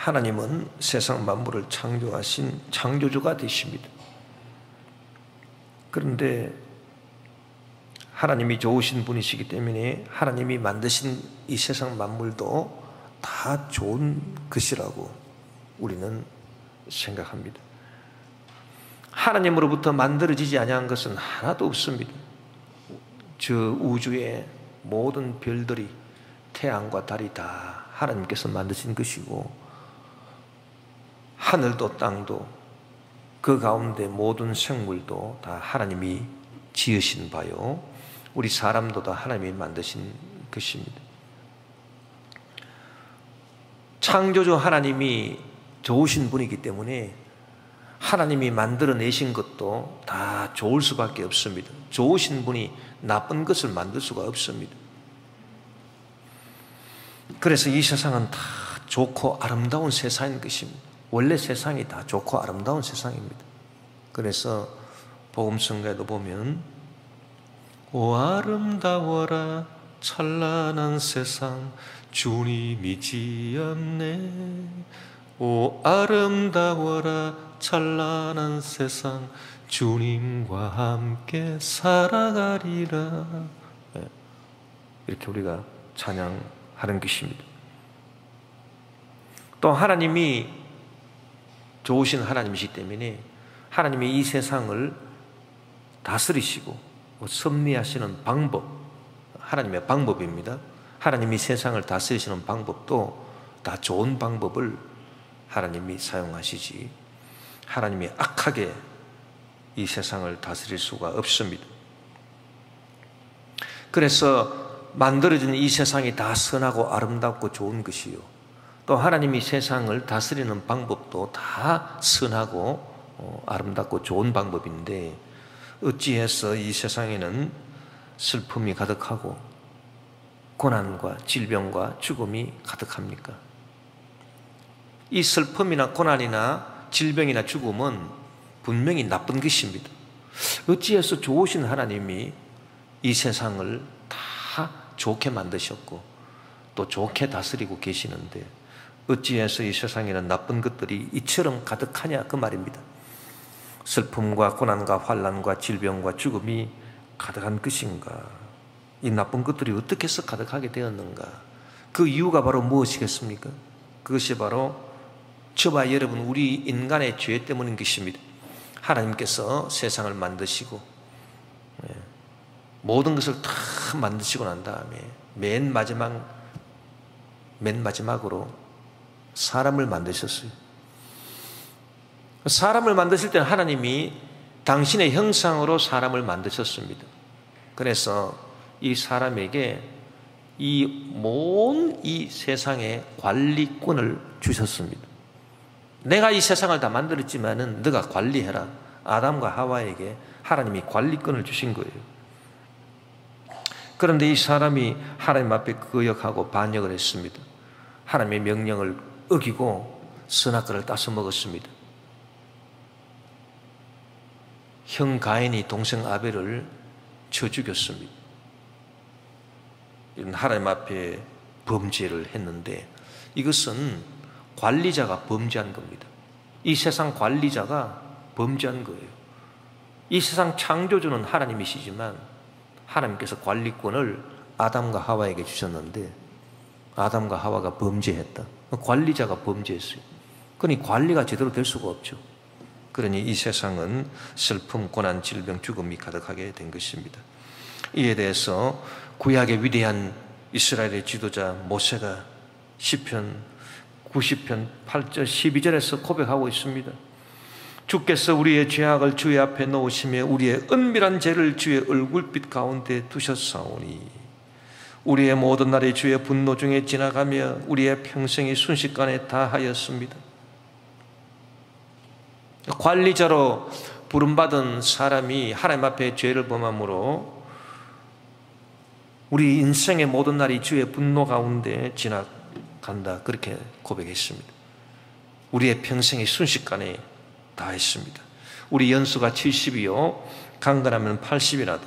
하나님은 세상 만물을 창조하신 창조주가 되십니다. 그런데 하나님이 좋으신 분이시기 때문에 하나님이 만드신 이 세상 만물도 다 좋은 것이라고 우리는 생각합니다. 하나님으로부터 만들어지지 아니한 것은 하나도 없습니다. 저 우주의 모든 별들이, 태양과 달이 다 하나님께서 만드신 것이고, 하늘도 땅도 그 가운데 모든 생물도 다 하나님이 지으신 바요, 우리 사람도 다 하나님이 만드신 것입니다. 창조주 하나님이 좋으신 분이기 때문에 하나님이 만들어내신 것도 다 좋을 수밖에 없습니다. 좋으신 분이 나쁜 것을 만들 수가 없습니다. 그래서 이 세상은 다 좋고 아름다운 세상인 것입니다. 원래 세상이 다 좋고 아름다운 세상입니다. 그래서 복음성가에도 보면 오 아름다워라 찬란한 세상 주님이 지었네. 오 아름다워라 찬란한 세상 주님과 함께 살아가리라. 이렇게 우리가 찬양하는 것입니다. 또 하나님이 좋으신 하나님이시기 때문에 하나님이 이 세상을 다스리시고 섭리하시는 방법, 하나님의 방법입니다. 하나님이 세상을 다스리시는 방법도 다 좋은 방법을 하나님이 사용하시지, 하나님이 악하게 이 세상을 다스릴 수가 없습니다. 그래서 만들어진 이 세상이 다 선하고 아름답고 좋은 것이요, 또 하나님이 세상을 다스리는 방법도 다 선하고 아름답고 좋은 방법인데, 어찌해서 이 세상에는 슬픔이 가득하고 고난과 질병과 죽음이 가득합니까? 이 슬픔이나 고난이나 질병이나 죽음은 분명히 나쁜 것입니다. 어찌해서 좋으신 하나님이 이 세상을 다 좋게 만드셨고 또 좋게 다스리고 계시는데 어찌해서 이 세상에는 나쁜 것들이 이처럼 가득하냐, 그 말입니다. 슬픔과 고난과 환난과 질병과 죽음이 가득한 것인가? 이 나쁜 것들이 어떻게 해서 가득하게 되었는가? 그 이유가 바로 무엇이겠습니까? 그것이 바로 저와 여러분, 우리 인간의 죄 때문인 것입니다. 하나님께서 세상을 만드시고 모든 것을 다 만드시고 난 다음에 맨 마지막으로 사람을 만드셨어요. 사람을 만드실 때는 하나님이 당신의 형상으로 사람을 만드셨습니다. 그래서 이 사람에게 이 세상의 관리권을 주셨습니다. 내가 이 세상을 다 만들었지만은 너가 관리해라. 아담과 하와에게 하나님이 관리권을 주신 거예요. 그런데 이 사람이 하나님 앞에 거역하고 반역을 했습니다. 하나님의 명령을 어기고 선악과를 따서 먹었습니다. 형 가인이 동생 아벨을 쳐 죽였습니다. 이런 하나님 앞에 범죄를 했는데, 이것은 관리자가 범죄한 겁니다. 이 세상 관리자가 범죄한 거예요. 이 세상 창조주는 하나님이시지만 하나님께서 관리권을 아담과 하와에게 주셨는데 아담과 하와가 범죄했다. 관리자가 범죄했어요. 그러니 관리가 제대로 될 수가 없죠. 그러니 이 세상은 슬픔, 고난, 질병, 죽음이 가득하게 된 것입니다. 이에 대해서 구약의 위대한 이스라엘의 지도자 모세가 시편 90편 8절 12절에서 고백하고 있습니다. 주께서 우리의 죄악을 주의 앞에 놓으시며 우리의 은밀한 죄를 주의 얼굴빛 가운데 두셨사오니 우리의 모든 날이 주의 분노 중에 지나가며 우리의 평생이 순식간에 다하였습니다. 관리자로 부름받은 사람이 하나님 앞에 죄를 범함으로 우리 인생의 모든 날이 주의 분노 가운데 지나간다, 그렇게 고백했습니다. 우리의 평생이 순식간에 다했습니다. 우리 연수가 70이요 강건하면 80이라도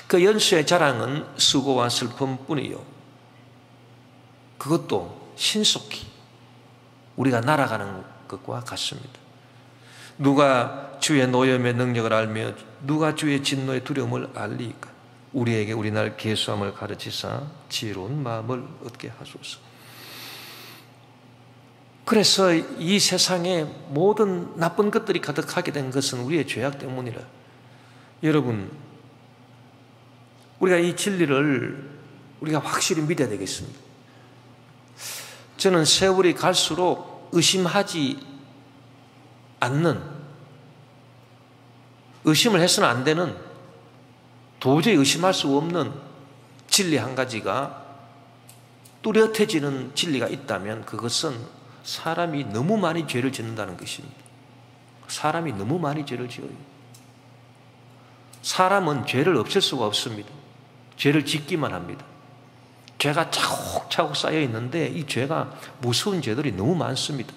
그 연수의 자랑은 수고와 슬픔뿐이요, 그것도 신속히 우리가 날아가는 것과 같습니다. 누가 주의 노염의 능력을 알며 누가 주의 진노의 두려움을 알리까? 우리에게 우리날 계수함을 가르치사 지혜로운 마음을 얻게 하소서. 그래서 이 세상에 모든 나쁜 것들이 가득하게 된 것은 우리의 죄악 때문이라. 여러분, 우리가 이 진리를 우리가 확실히 믿어야 되겠습니다. 저는 세월이 갈수록 의심하지 않는, 의심을 해서는 안 되는, 도저히 의심할 수 없는 진리 한 가지가 뚜렷해지는 진리가 있다면 그것은 사람이 너무 많이 죄를 짓는다는 것입니다. 사람이 너무 많이 죄를 지어요. 사람은 죄를 없앨 수가 없습니다. 죄를 짓기만 합니다. 죄가 차곡차곡 쌓여 있는데 이 죄가 무서운 죄들이 너무 많습니다.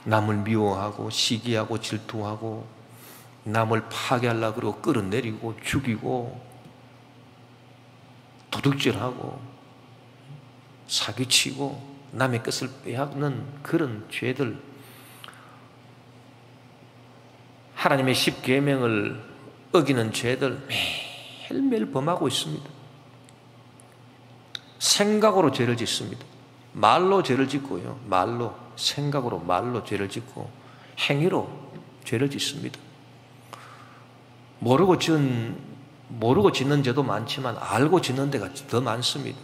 남을 미워하고 시기하고 질투하고 남을 파괴하려고 그러고 끌어내리고 죽이고 도둑질하고 사기치고 남의 것을 빼앗는 그런 죄들, 하나님의 십계명을 어기는 죄들 매일매일 범하고 있습니다. 생각으로 죄를 짓습니다. 말로 죄를 짓고요. 말로, 생각으로, 말로 죄를 짓고 행위로 죄를 짓습니다. 모르고 짓는 죄도 많지만 알고 짓는 데가 더 많습니다.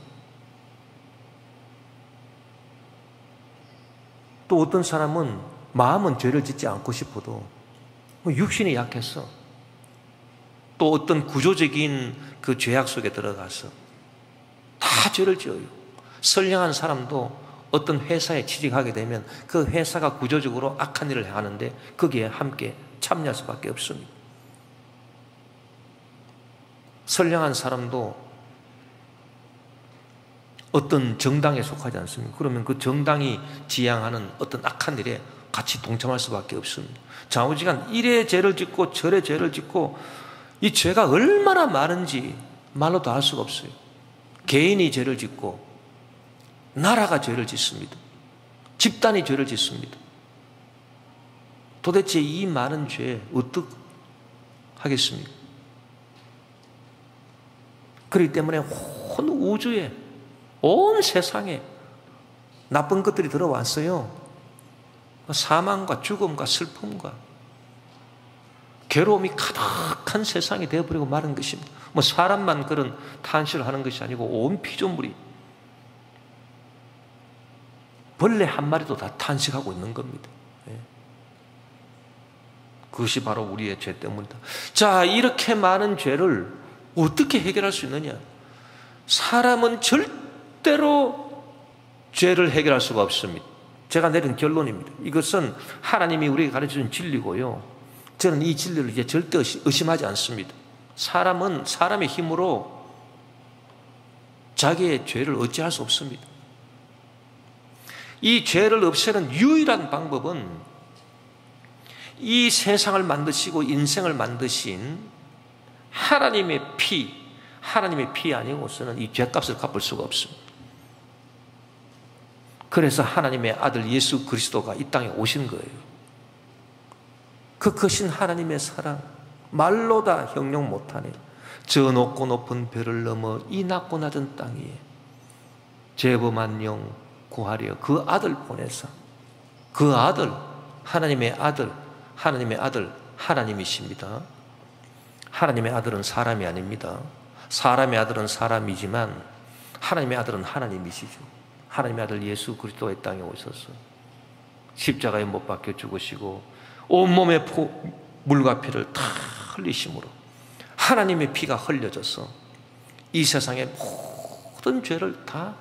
또 어떤 사람은 마음은 죄를 짓지 않고 싶어도 육신이 약해서 또 어떤 구조적인 그 죄악 속에 들어가서 다 죄를 지어요. 선량한 사람도 어떤 회사에 취직하게 되면 그 회사가 구조적으로 악한 일을 하는데 거기에 함께 참여할 수밖에 없습니다. 선량한 사람도 어떤 정당에 속하지 않습니다. 그러면 그 정당이 지향하는 어떤 악한 일에 같이 동참할 수밖에 없습니다. 좌우지간 이래 죄를 짓고 저래 죄를 짓고 이 죄가 얼마나 많은지 말로 다 알 수가 없어요. 개인이 죄를 짓고 나라가 죄를 짓습니다. 집단이 죄를 짓습니다. 도대체 이 많은 죄 어떡하겠습니까? 그렇기 때문에 온 우주에 온 세상에 나쁜 것들이 들어왔어요. 사망과 죽음과 슬픔과 괴로움이 가득한 세상이 되어버리고 마는 것입니다. 뭐 사람만 그런 탄식을 하는 것이 아니고 온 피조물이, 벌레 한 마리도 다 탄식하고 있는 겁니다. 그것이 바로 우리의 죄 때문이다. 자, 이렇게 많은 죄를 어떻게 해결할 수 있느냐? 사람은 절대로 죄를 해결할 수가 없습니다. 제가 내린 결론입니다. 이것은 하나님이 우리에게 가르쳐준 진리고요. 저는 이 진리를 이제 절대 의심하지 않습니다. 사람은 사람의 힘으로 자기의 죄를 어찌할 수 없습니다. 이 죄를 없애는 유일한 방법은 이 세상을 만드시고 인생을 만드신 하나님의 피 아니고서는 이 죄값을 갚을 수가 없습니다. 그래서 하나님의 아들 예수 그리스도가 이 땅에 오신 거예요. 그 크신 하나님의 사랑, 말로 다 형용 못하네. 저 높고 높은 별을 넘어 이 낮고 낮은 땅에 죄범한 영 구하려 그 아들 보내사, 그 아들, 하나님의 아들, 하나님이십니다. 하나님의 아들은 사람이 아닙니다. 사람의 아들은 사람이지만 하나님의 아들은 하나님이시죠. 하나님의 아들 예수 그리스도의 땅에 오셔서 십자가에 못 박혀 죽으시고 온몸에 물과 피를 다 흘리심으로 하나님의 피가 흘려져서 이 세상의 모든 죄를 다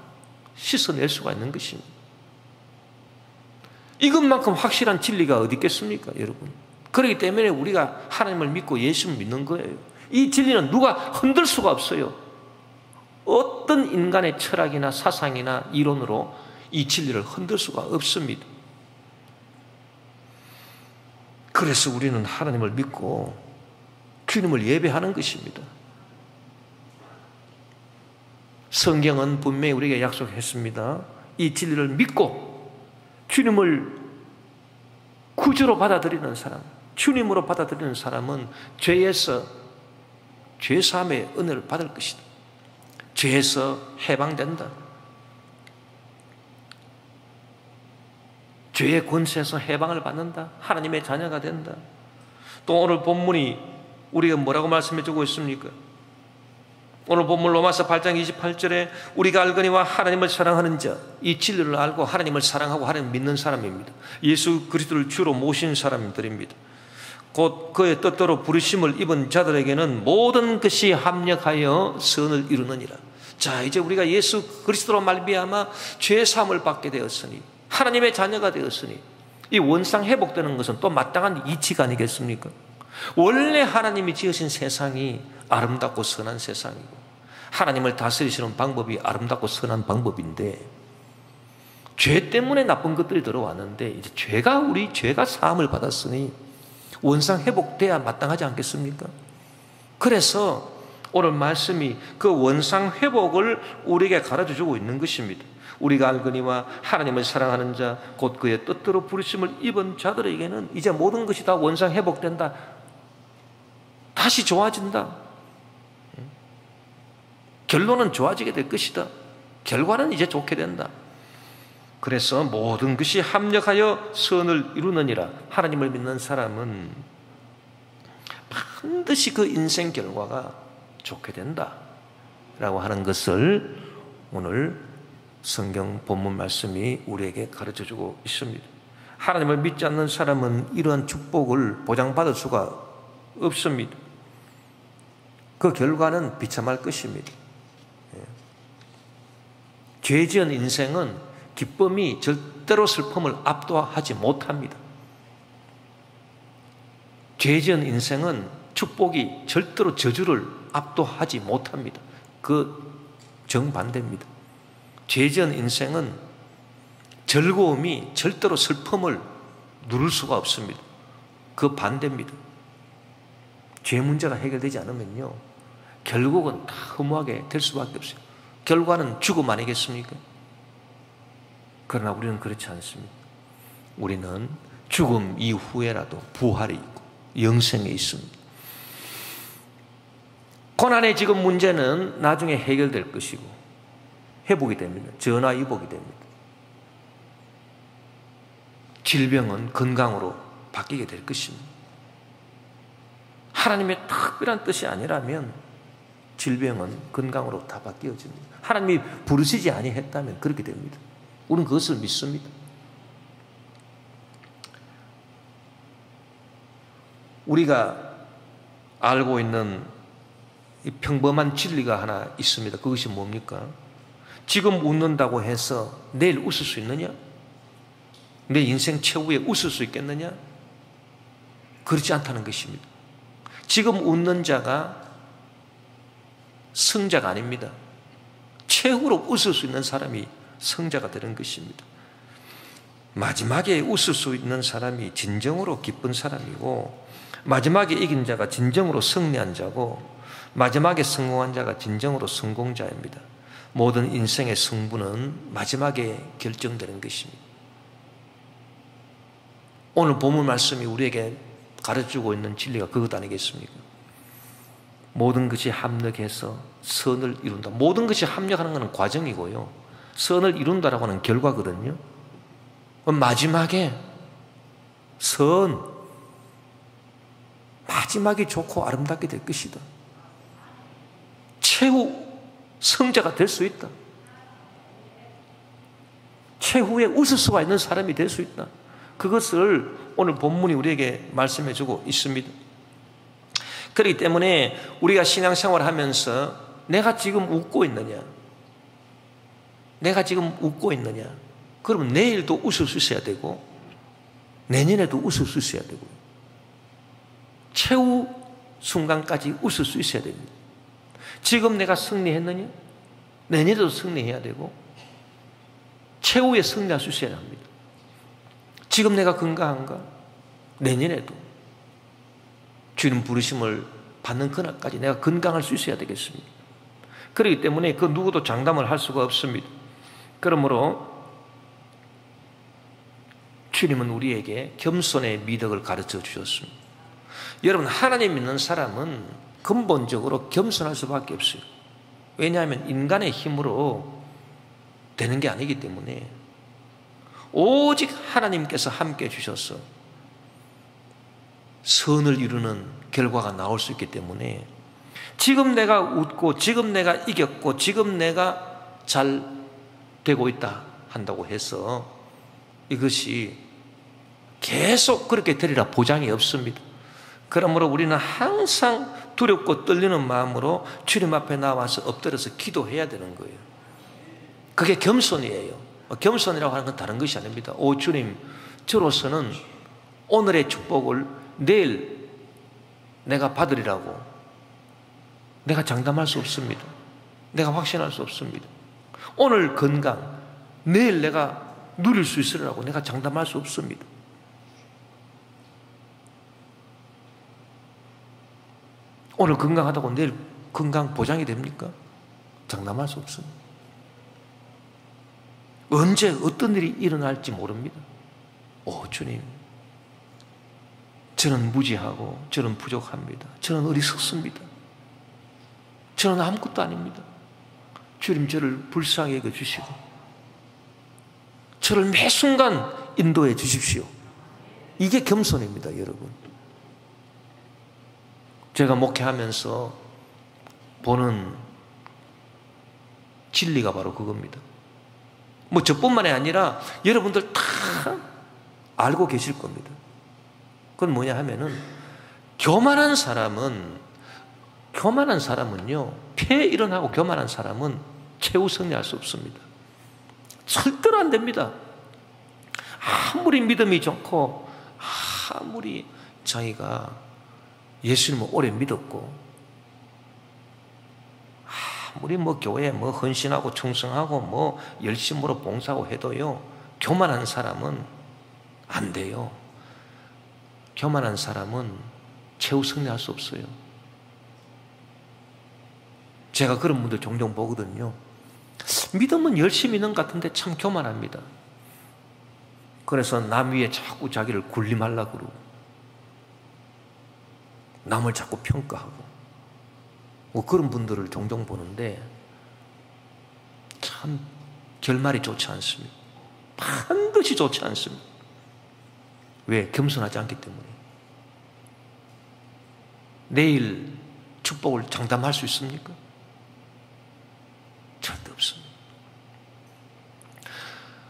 씻어낼 수가 있는 것입니다. 이것만큼 확실한 진리가 어디 있겠습니까, 여러분? 그렇기 때문에 우리가 하나님을 믿고 예수를 믿는 거예요. 이 진리는 누가 흔들 수가 없어요. 어떤 인간의 철학이나 사상이나 이론으로 이 진리를 흔들 수가 없습니다. 그래서 우리는 하나님을 믿고 주님을 예배하는 것입니다. 성경은 분명히 우리에게 약속했습니다. 이 진리를 믿고 주님을 구주로 받아들이는 사람, 주님으로 받아들이는 사람은 죄에서 죄사함의 은혜를 받을 것이다. 죄에서 해방된다. 죄의 권세에서 해방을 받는다. 하나님의 자녀가 된다. 또 오늘 본문이 우리가 뭐라고 말씀해 주고 있습니까? 오늘 본문 로마서 8장 28절에 우리가 알거니와 하나님을 사랑하는 자, 이 진리를 알고 하나님을 사랑하고 하나님을 믿는 사람입니다. 예수 그리스도를 주로 모신 사람들입니다. 곧 그의 뜻대로 부르심을 입은 자들에게는 모든 것이 합력하여 선을 이루느니라. 자, 이제 우리가 예수 그리스도로 말미암아 죄 사함을 받게 되었으니 하나님의 자녀가 되었으니 이 원상 회복되는 것은 또 마땅한 이치가 아니겠습니까? 원래 하나님이 지으신 세상이 아름답고 선한 세상이고 하나님을 다스리시는 방법이 아름답고 선한 방법인데 죄 때문에 나쁜 것들이 들어왔는데 이제 죄가 사함을 받았으니 원상 회복돼야 마땅하지 않겠습니까? 그래서 오늘 말씀이 그 원상 회복을 우리에게 가르쳐 주고 있는 것입니다. 우리가 알거니와 하나님을 사랑하는 자 곧 그의 뜻대로 부르심을 입은 자들에게는 이제 모든 것이 다 원상 회복된다. 다시 좋아진다. 결론은 좋아지게 될 것이다. 결과는 이제 좋게 된다. 그래서 모든 것이 합력하여 선을 이루느니라. 하나님을 믿는 사람은 반드시 그 인생 결과가 좋게 된다 라고 하는 것을 오늘 성경 본문 말씀이 우리에게 가르쳐주고 있습니다. 하나님을 믿지 않는 사람은 이러한 축복을 보장받을 수가 없습니다. 그 결과는 비참할 것입니다. 죄 지은 인생은 기쁨이 절대로 슬픔을 압도하지 못합니다. 죄 지은 인생은 축복이 절대로 저주를 압도하지 못합니다. 그 정반대입니다. 죄 지은 인생은 즐거움이 절대로 슬픔을 누를 수가 없습니다. 그 반대입니다. 죄 문제가 해결되지 않으면요 결국은 다 허무하게 될 수밖에 없어요. 결과는 죽음 아니겠습니까? 그러나 우리는 그렇지 않습니다. 우리는 죽음 이후에라도 부활이 있고 영생이 있습니다. 고난의 지금 문제는 나중에 해결될 것이고 회복이 됩니다. 전화위복이 됩니다. 질병은 건강으로 바뀌게 될 것입니다. 하나님의 특별한 뜻이 아니라면 질병은 건강으로 다 바뀌어집니다. 하나님이 부르시지 아니했다면 그렇게 됩니다. 우리는 그것을 믿습니다. 우리가 알고 있는 이 평범한 진리가 하나 있습니다. 그것이 뭡니까? 지금 웃는다고 해서 내일 웃을 수 있느냐? 내 인생 최후에 웃을 수 있겠느냐? 그렇지 않다는 것입니다. 지금 웃는 자가 성자가 아닙니다. 최후로 웃을 수 있는 사람이 성자가 되는 것입니다. 마지막에 웃을 수 있는 사람이 진정으로 기쁜 사람이고 마지막에 이긴 자가 진정으로 승리한 자고 마지막에 성공한 자가 진정으로 성공자입니다. 모든 인생의 승부는 마지막에 결정되는 것입니다. 오늘 본문 말씀이 우리에게 가르쳐주고 있는 진리가 그것 아니겠습니까? 모든 것이 합력해서 선을 이룬다. 모든 것이 합력하는 것은 과정이고요. 선을 이룬다라고 하는 결과거든요. 마지막에 마지막이 좋고 아름답게 될 것이다. 최후 성자가 될 수 있다. 최후에 웃을 수가 있는 사람이 될 수 있다. 그것을 오늘 본문이 우리에게 말씀해 주고 있습니다. 그렇기 때문에 우리가 신앙생활을 하면서 내가 지금 웃고 있느냐? 내가 지금 웃고 있느냐? 그러면 내일도 웃을 수 있어야 되고 내년에도 웃을 수 있어야 되고 최후 순간까지 웃을 수 있어야 됩니다. 지금 내가 승리했느냐? 내년에도 승리해야 되고 최후에 승리할 수 있어야 합니다. 지금 내가 건강한가? 내년에도 주님 부르심을 받는 그날까지 내가 건강할 수 있어야 되겠습니다. 그렇기 때문에 그 누구도 장담을 할 수가 없습니다. 그러므로 주님은 우리에게 겸손의 미덕을 가르쳐 주셨습니다. 여러분, 하나님 믿는 사람은 근본적으로 겸손할 수밖에 없어요. 왜냐하면 인간의 힘으로 되는 게 아니기 때문에 오직 하나님께서 함께 주셔서 선을 이루는 결과가 나올 수 있기 때문에 지금 내가 웃고 지금 내가 이겼고 지금 내가 잘 되고 있다 한다고 해서 이것이 계속 그렇게 되리라 보장이 없습니다. 그러므로 우리는 항상 두렵고 떨리는 마음으로 주님 앞에 나와서 엎드려서 기도해야 되는 거예요. 그게 겸손이에요. 겸손이라고 하는 건 다른 것이 아닙니다. 오 주님, 저로서는 오늘의 축복을 내일 내가 받으리라고 내가 장담할 수 없습니다. 내가 확신할 수 없습니다. 오늘 건강, 내일 내가 누릴 수 있으리라고 내가 장담할 수 없습니다. 오늘 건강하다고 내일 건강 보장이 됩니까? 장담할 수 없습니다. 언제 어떤 일이 일어날지 모릅니다. 오 주님, 저는 무지하고 저는 부족합니다. 저는 어리석습니다. 저는 아무것도 아닙니다. 주님, 저를 불쌍히 여겨주시고 저를 매 순간 인도해 주십시오. 이게 겸손입니다, 여러분. 제가 목회하면서 보는 진리가 바로 그겁니다. 뭐 저뿐만이 아니라 여러분들 다 알고 계실 겁니다. 그건 뭐냐 하면은 교만한 사람은요, 폐에 일어나고 교만한 사람은 최후 승리할 수 없습니다. 절대로 안 됩니다. 아무리 믿음이 좋고 아무리 자기가 예수님을 오래 믿었고 아무리 뭐 교회에 뭐 헌신하고 충성하고 뭐 열심으로 봉사하고 해도요, 교만한 사람은 안 돼요. 교만한 사람은 최후 승리할 수 없어요. 제가 그런 분들 종종 보거든요. 믿음은 열심히 있는 것 같은데 참 교만합니다. 그래서 남 위에 자꾸 자기를 군림하려고 그러고 남을 자꾸 평가하고 뭐 그런 분들을 종종 보는데 참 결말이 좋지 않습니다. 반드시 좋지 않습니다. 왜? 겸손하지 않기 때문에. 내일 축복을 장담할 수 있습니까? 절대 없습니다.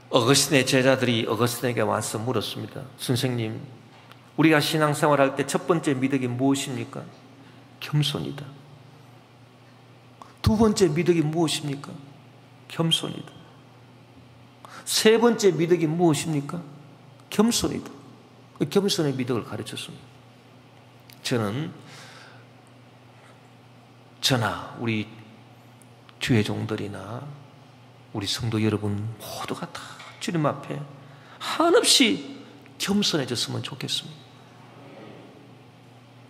어거스틴의 제자들이 어거스틴에게 와서 물었습니다. 선생님, 우리가 신앙생활할 때 첫 번째 미덕이 무엇입니까? 겸손이다. 두 번째 미덕이 무엇입니까? 겸손이다. 세 번째 미덕이 무엇입니까? 겸손이다. 겸손의 미덕을 가르쳤습니다. 저나 우리 주회종들이나 우리 성도 여러분 모두가 다 주님 앞에 한없이 겸손해졌으면 좋겠습니다.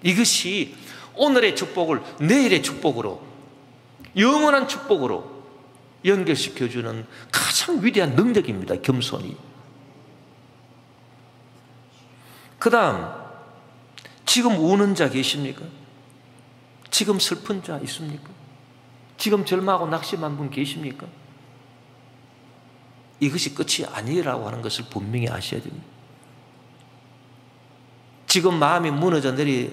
이것이 오늘의 축복을 내일의 축복으로, 영원한 축복으로 연결시켜주는 가장 위대한 능력입니다. 겸손이. 그 다음, 지금 우는 자 계십니까? 지금 슬픈 자 있습니까? 지금 절망하고 낙심한 분 계십니까? 이것이 끝이 아니라고 하는 것을 분명히 아셔야 됩니다. 지금 마음이 무너져 내리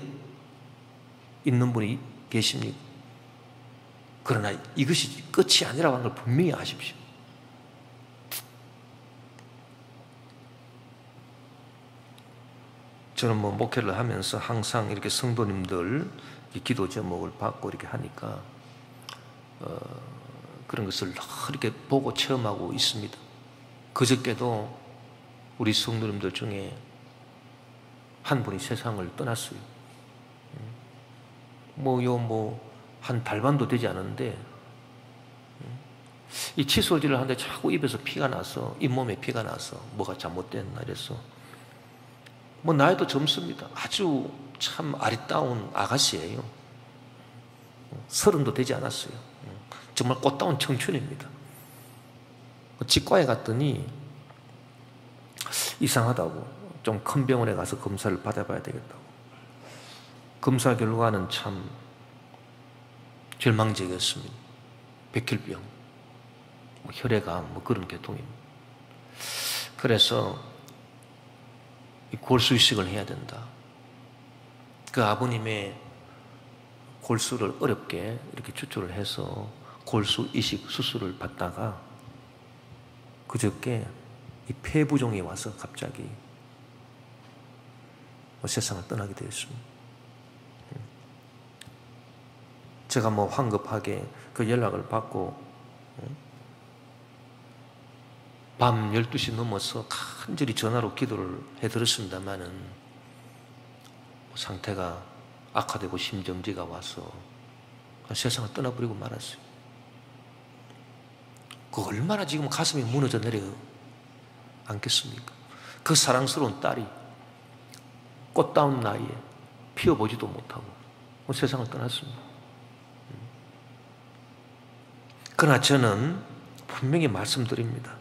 있는 분이 계십니까? 그러나 이것이 끝이 아니라고 하는 걸 분명히 아십시오. 저는 뭐 목회를 하면서 항상 이렇게 성도님들 기도 제목을 받고 이렇게 하니까 그런 것을 이렇게 보고 체험하고 있습니다. 그저께도 우리 성도님들 중에 한 분이 세상을 떠났어요. 한 달반도 되지 않았는데 이 칫솔질을 하는데 자꾸 입에서 피가 나서, 잇몸에 피가 나서 뭐가 잘못됐나 이래서 뭐 나이도 젊습니다. 아주 참 아리따운 아가씨예요. 30도 되지 않았어요. 정말 꽃다운 청춘입니다. 치과에 갔더니 이상하다고. 좀 큰 병원에 가서 검사를 받아봐야 되겠다고. 검사 결과는 참 절망적이었습니다. 백혈병, 혈액암, 그런 계통입니다. 그래서 골수 이식을 해야 된다. 그 아버님의 골수를 어렵게 이렇게 추출을 해서 골수 이식 수술을 받다가 그저께 이 폐부종이 와서 갑자기 세상을 떠나게 되었습니다. 제가 황급하게 그 연락을 받고 밤 12시 넘어서 간절히 전화로 기도를 해드렸습니다마는 상태가 악화되고 심정지가 와서 세상을 떠나버리고 말았어요. 그 얼마나 지금 가슴이 무너져 내려 않겠습니까? 그 사랑스러운 딸이 꽃다운 나이에 피어보지도 못하고 세상을 떠났습니다. 그러나 저는 분명히 말씀드립니다.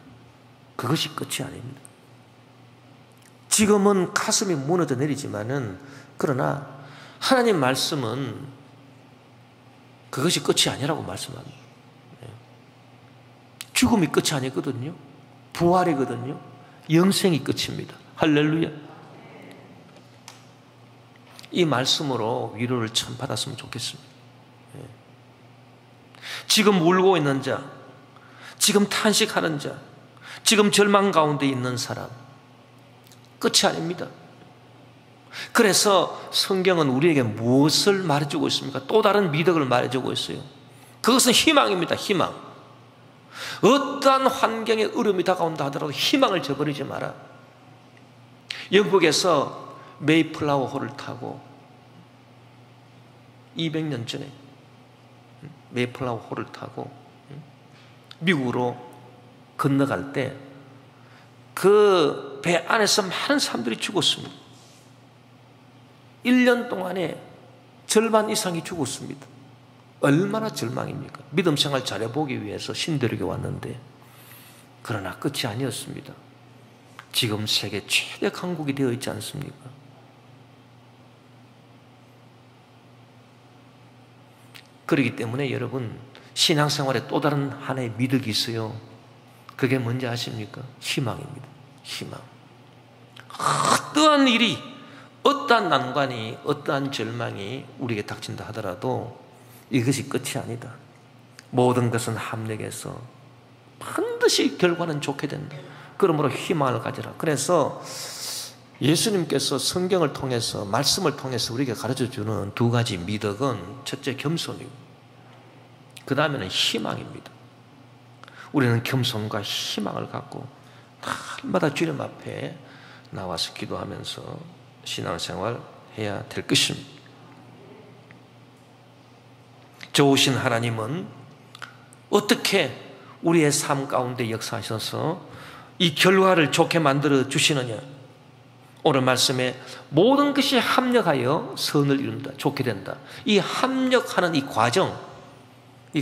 그것이 끝이 아닙니다. 지금은 가슴이 무너져 내리지만은 그러나 하나님 말씀은 그것이 끝이 아니라고 말씀합니다. 죽음이 끝이 아니거든요. 부활이거든요. 영생이 끝입니다. 할렐루야. 이 말씀으로 위로를 참 받았으면 좋겠습니다. 지금 울고 있는 자, 지금 탄식하는 자, 지금 절망 가운데 있는 사람, 끝이 아닙니다. 그래서 성경은 우리에게 무엇을 말해주고 있습니까? 또 다른 미덕을 말해주고 있어요. 그것은 희망입니다. 희망. 어떠한 환경에 어려움이 다가온다 하더라도 희망을 저버리지 마라. 영국에서 메이플라워 호를 타고 200년 전에 메이플라워 호를 타고 미국으로 건너갈 때 그 배 안에서 많은 사람들이 죽었습니다. 1년 동안에 절반 이상이 죽었습니다. 얼마나 절망입니까? 믿음 생활 잘해보기 위해서 신들에게 왔는데, 그러나 끝이 아니었습니다. 지금 세계 최대 강국이 되어 있지 않습니까? 그렇기 때문에 여러분, 신앙생활에 또 다른 하나의 미덕이 있어요. 그게 뭔지 아십니까? 희망입니다. 희망. 어떠한 일이, 어떠한 난관이, 어떠한 절망이 우리에게 닥친다 하더라도 이것이 끝이 아니다. 모든 것은 합력해서 반드시 결과는 좋게 된다. 그러므로 희망을 가져라. 그래서 예수님께서 성경을 통해서, 말씀을 통해서 우리에게 가르쳐주는 두 가지 미덕은, 첫째 겸손이고 그 다음에는 희망입니다. 우리는 겸손과 희망을 갖고 날마다 주님 앞에 나와서 기도하면서 신앙생활 해야 될 것입니다. 좋으신 하나님은 어떻게 우리의 삶 가운데 역사하셔서 이 결과를 좋게 만들어 주시느냐? 오늘 말씀에 모든 것이 합력하여 선을 이룬다, 좋게 된다. 이 합력하는 이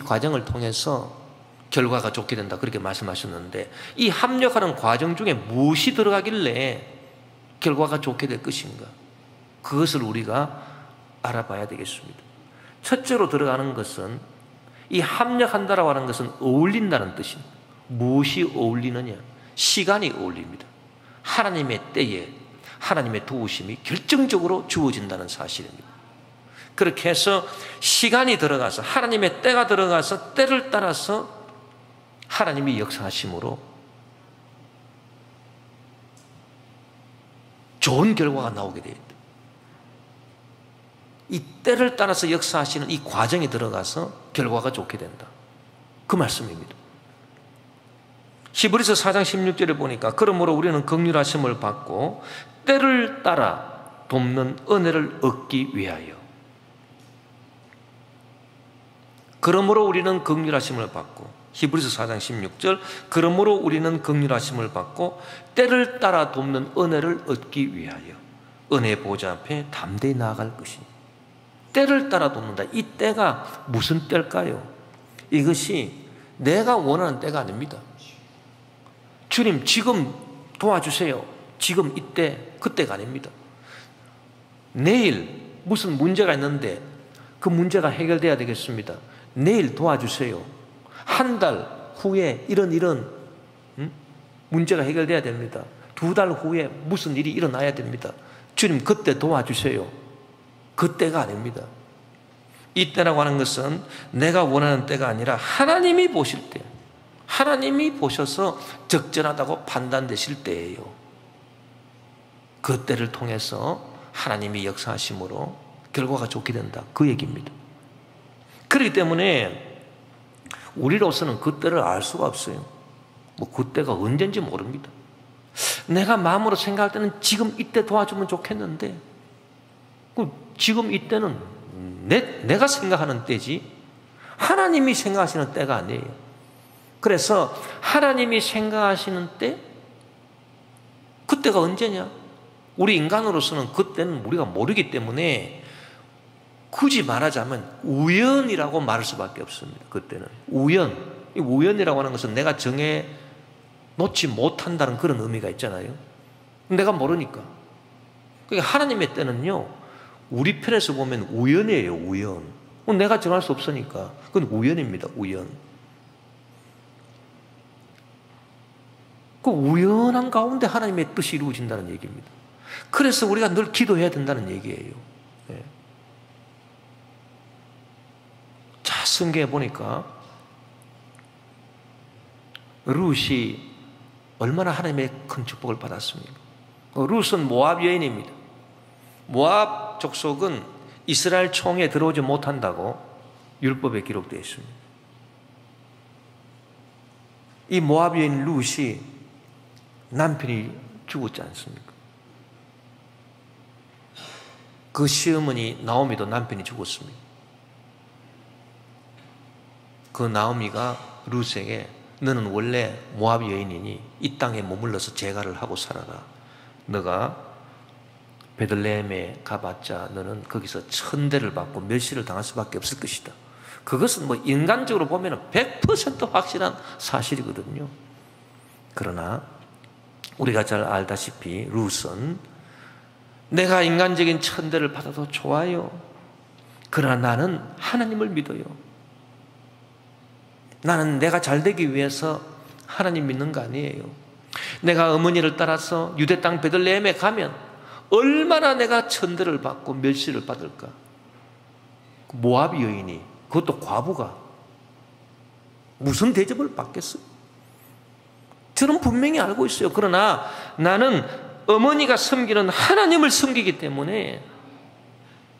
과정을 통해서 결과가 좋게 된다, 그렇게 말씀하셨는데, 이 합력하는 과정 중에 무엇이 들어가길래 결과가 좋게 될 것인가? 그것을 우리가 알아봐야 되겠습니다. 첫째로 들어가는 것은, 이 합력한다라고 하는 것은 어울린다는 뜻입니다. 무엇이 어울리느냐? 시간이 어울립니다. 하나님의 때에 하나님의 도우심이 결정적으로 주어진다는 사실입니다. 그렇게 해서 시간이 들어가서, 하나님의 때가 들어가서 때를 따라서 하나님이 역사하심으로 좋은 결과가 나오게 됩니다. 이 때를 따라서 역사하시는 이 과정에 들어가서 결과가 좋게 된다, 그 말씀입니다. 히브리서 4장 16절에 보니까, 그러므로 우리는 긍휼하심을 받고 때를 따라 돕는 은혜를 얻기 위하여. 그러므로 우리는 긍휼하심을 받고, 히브리서 4장 16절, 그러므로 우리는 긍휼하심을 받고 때를 따라 돕는 은혜를 얻기 위하여 은혜의 보좌 앞에 담대히 나아갈 것입니다. 때를 따라 돕는다. 이 때가 무슨 때일까요? 이것이 내가 원하는 때가 아닙니다. 주님, 지금 도와주세요. 지금 이때 그때가 아닙니다. 내일 무슨 문제가 있는데 그 문제가 해결돼야 되겠습니다. 내일 도와주세요. 한 달 후에 이런 문제가 해결돼야 됩니다. 2달 후에 무슨 일이 일어나야 됩니다. 주님 그때 도와주세요. 그때가 아닙니다. 이때라고 하는 것은 내가 원하는 때가 아니라 하나님이 보실 때, 하나님이 보셔서 적절하다고 판단되실 때예요. 그 때를 통해서 하나님이 역사하심으로 결과가 좋게 된다, 그 얘기입니다. 그렇기 때문에 우리로서는 그 때를 알 수가 없어요. 뭐 그 때가 언젠지 모릅니다. 내가 마음으로 생각할 때는 지금 이때 도와주면 좋겠는데, 지금 이때는 내가 생각하는 때지 하나님이 생각하시는 때가 아니에요. 그래서 하나님이 생각하시는 때, 그때가 언제냐? 우리 인간으로서는 그때는 우리가 모르기 때문에 굳이 말하자면 우연이라고 말할 수밖에 없습니다. 그때는 우연. 이 우연이라고 하는 것은 내가 정해 놓지 못한다는 그런 의미가 있잖아요. 내가 모르니까. 그러니까 하나님의 때는요, 우리 편에서 보면 우연이에요. 우연. 내가 정할 수 없으니까 그건 우연입니다. 우연. 그 우연한 가운데 하나님의 뜻이 이루어진다는 얘기입니다. 그래서 우리가 늘 기도해야 된다는 얘기예요. 네. 자, 성경에 보니까 룻이 얼마나 하나님의 큰 축복을 받았습니까? 룻은 모압 여인입니다. 모압 족속은 이스라엘 총에 들어오지 못한다고 율법에 기록되어 있습니다. 이 모압 여인 룻이 남편이 죽었지 않습니까? 그 시어머니 나오미도 남편이 죽었습니다. 그 나오미가 룻에게 너는 원래 모압 여인이니 이 땅에 머물러서 재가를 하고 살아라. 너가 베들레헴에 가봤자 너는 거기서 천대를 받고 멸시를 당할 수밖에 없을 것이다. 그것은 뭐 인간적으로 보면 100% 확실한 사실이거든요. 그러나 우리가 잘 알다시피 룻은 내가 인간적인 천대를 받아도 좋아요. 그러나 나는 하나님을 믿어요. 나는 내가 잘 되기 위해서 하나님 믿는 거 아니에요. 내가 어머니를 따라서 유대 땅 베들레헴에 가면 얼마나 내가 천대를 받고 멸시를 받을까. 모압 여인이, 그것도 과부가 무슨 대접을 받겠어요? 저는 분명히 알고 있어요. 그러나 나는 어머니가 섬기는 하나님을 섬기기 때문에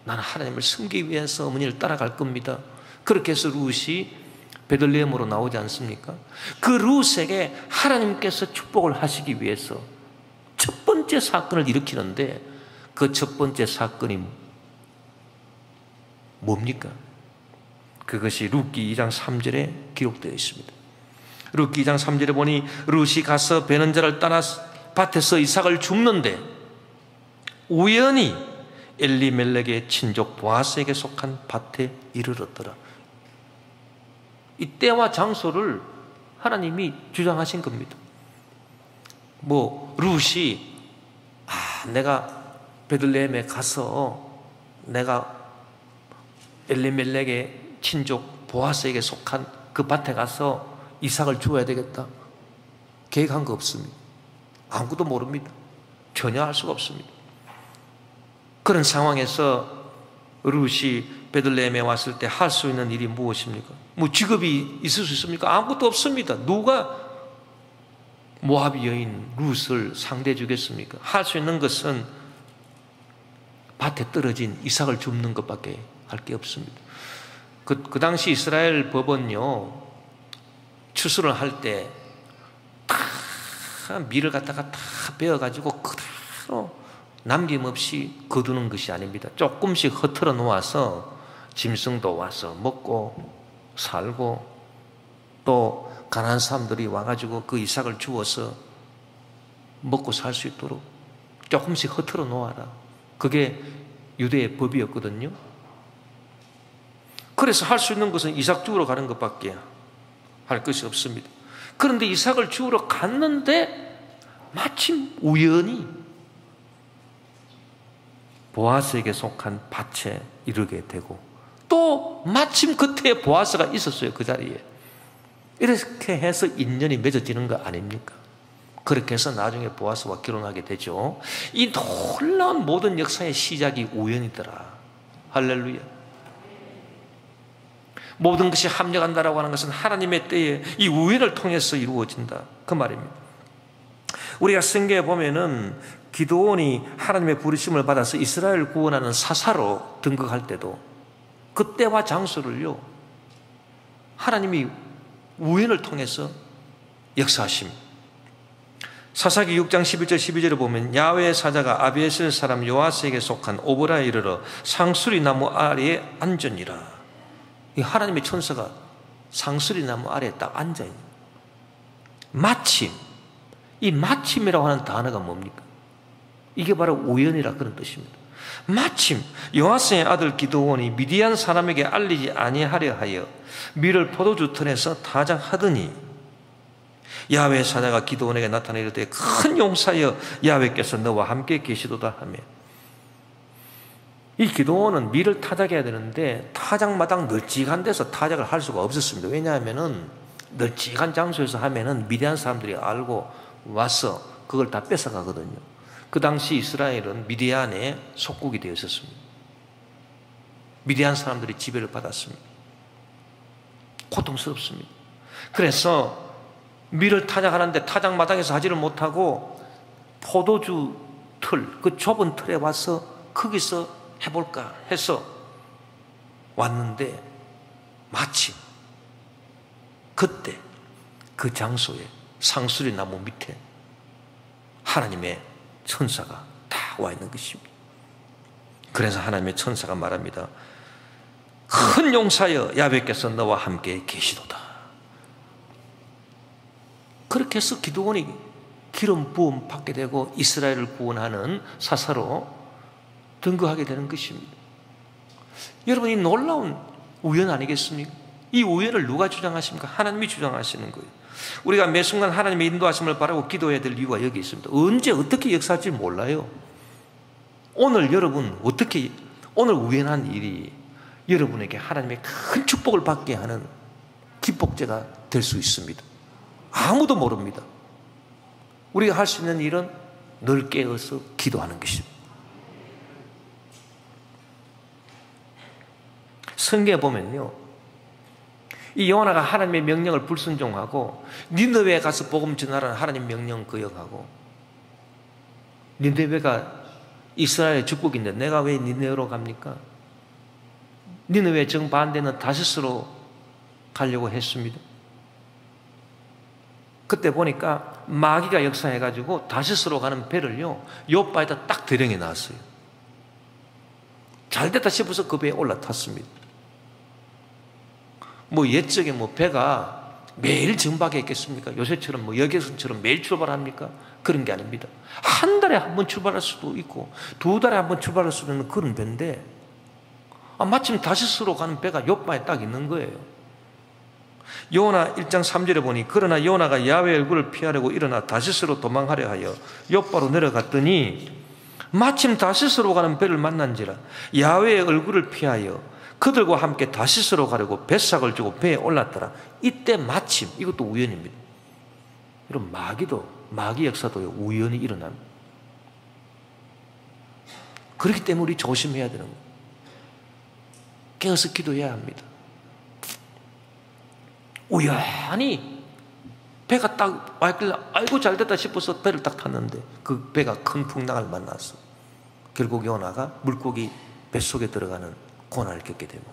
나는 하나님을 섬기기 위해서 어머니를 따라갈 겁니다. 그렇게 해서 룻이 베들레헴으로 나오지 않습니까? 그 룻에게 하나님께서 축복을 하시기 위해서 첫 번째 사건을 일으키는데 그 첫 번째 사건이 뭡니까? 그것이 룻기 2장 3절에 기록되어 있습니다. 룻기 2장 3절에 보니 룻이 가서 베는 자를 따라 밭에서 이삭을 줍는데 우연히 엘리멜렉의 친족 보아스에게 속한 밭에 이르렀더라. 이 때와 장소를 하나님이 주장하신 겁니다. 룻이 내가 베들레헴에 가서 내가 엘리멜렉의 친족 보아스에게 속한 그 밭에 가서 이삭을 주어야 되겠다. 계획한 거 없습니다. 아무것도 모릅니다. 전혀 알 수가 없습니다. 그런 상황에서 룻이 베들레헴에 왔을 때 할 수 있는 일이 무엇입니까? 직업이 있을 수 있습니까? 아무것도 없습니다. 누가 모압 여인 룻을 상대해 주겠습니까? 할 수 있는 것은 밭에 떨어진 이삭을 줍는 것밖에 할 게 없습니다. 그 당시 이스라엘 법은요, 추수를 할 때 밀을 갖다가 다 베어가지고 그대로 남김없이 거두는 것이 아닙니다. 조금씩 흩어져 놓아서 짐승도 와서 먹고 살고 또 가난한 사람들이 와가지고 그 이삭을 주워서 먹고 살 수 있도록 조금씩 흩어져 놓아라. 그게 유대의 법이었거든요. 그래서 할 수 있는 것은 이삭 주우러 가는 것밖에 할 것이 없습니다. 그런데 이삭을 주우러 갔는데 마침 우연히 보아스에게 속한 밭에 이르게 되고, 또 마침 그때에 보아스가 있었어요. 그 자리에. 이렇게 해서 인연이 맺어지는 거 아닙니까? 그렇게 해서 나중에 보아스와 결혼하게 되죠. 이 놀라운 모든 역사의 시작이 우연이더라. 할렐루야. 모든 것이 합력한다라고 하는 것은 하나님의 때에 이 우연을 통해서 이루어진다, 그 말입니다. 우리가 성경에 보면은 기드온이 하나님의 부르심을 받아서 이스라엘을 구원하는 사사로 등극할 때도 그때와 장소를요, 하나님이 우연을 통해서 역사하십니다. 사사기 6장 11절 12절에 보면 야훼의 사자가 아비에셀 사람 요아스에게 속한 오보라에 이르러 상수리 나무 아래에 앉으니라. 이 하나님의 천사가 상수리 나무 아래에 딱 앉아있는, 마침, 이 마침이라고 하는 단어가 뭡니까? 이게 바로 우연이라 그런 뜻입니다. 마침 요아스의 아들 기드온이 미디안 사람에게 알리지 아니하려 하여 밀을 포도주 턴에서 타작하더니 야훼의 사자가 기드온에게 나타나 이르되 큰 용사여 야훼께서 너와 함께 계시도다 하며, 이 기드온은 밀을 타작해야 되는데 타작마당 널찍한 데서 타작을 할 수가 없었습니다. 왜냐하면은 널찍한 장소에서 하면은 미디안 사람들이 알고 와서 그걸 다 뺏어가거든요. 그 당시 이스라엘은 미디안의 속국이 되어 있었습니다. 미디안 사람들이 지배를 받았습니다. 고통스럽습니다. 그래서 밀을 타작하는데 타작마당에서 하지를 못하고 포도주 틀, 그 좁은 틀에 와서 거기서 해볼까 해서 왔는데, 마침 그때 그 장소에 상수리 나무 밑에 하나님의 천사가 다 와 있는 것입니다. 그래서 하나님의 천사가 말합니다. 큰 용사여 야훼께서 너와 함께 계시도다. 그렇게 해서 기드온이 기름 부음 받게 되고 이스라엘을 구원하는 사사로 등극하게 되는 것입니다. 여러분, 이 놀라운 우연 아니겠습니까? 이 우연을 누가 주장하십니까? 하나님이 주장하시는 거예요. 우리가 매 순간 하나님의 인도하심을 바라고 기도해야 될 이유가 여기 있습니다. 언제 어떻게 역사할지 몰라요. 오늘 여러분 어떻게, 오늘 우연한 일이 여러분에게 하나님의 큰 축복을 받게 하는 기폭제가 될 수 있습니다. 아무도 모릅니다. 우리가 할 수 있는 일은 늘 깨어서 기도하는 것입니다. 성경에 보면요, 이 요나가 하나님의 명령을 불순종하고 니느웨에 가서 복음 전하라는 하나님 명령 거역하고, 니느웨가 이스라엘의 축복인데 내가 왜 니느웨로 갑니까? 니느웨 정반대는 다시스로 가려고 했습니다. 그때 보니까 마귀가 역사해가지고 다시스로 가는 배를요, 요바에다 딱 대령해 놨어요. 잘됐다 싶어서 그 배에 올라탔습니다. 뭐 옛적에 뭐 배가 매일 정박해 있겠습니까? 요새처럼 뭐 여객선처럼 매일 출발합니까? 그런 게 아닙니다. 한 달에 한 번 출발할 수도 있고 두 달에 한 번 출발할 수도 있는 그런 배인데, 마침 다시스로 가는 배가 요바에 딱 있는 거예요. 요나 1장 3절에 보니 그러나 요나가 야훼 얼굴을 피하려고 일어나 다시스로 도망하려 하여 요바로 내려갔더니 마침 다시스로 가는 배를 만난지라 야훼의 얼굴을 피하여 그들과 함께 다시스로 가려고 뱃삭을 주고 배에 올랐더라. 이때 마침, 이것도 우연입니다. 이런 마귀 역사도 우연히 일어납니다. 그렇기 때문에 우리 조심해야 되는 거예요. 깨어서 기도해야 합니다. 우연히 배가 딱 와있길래 아이고 잘됐다 싶어서 배를 딱 탔는데 그 배가 큰 풍랑을 만났어. 결국 요나가 물고기 뱃속에 들어가는 고난을 겪게 되고,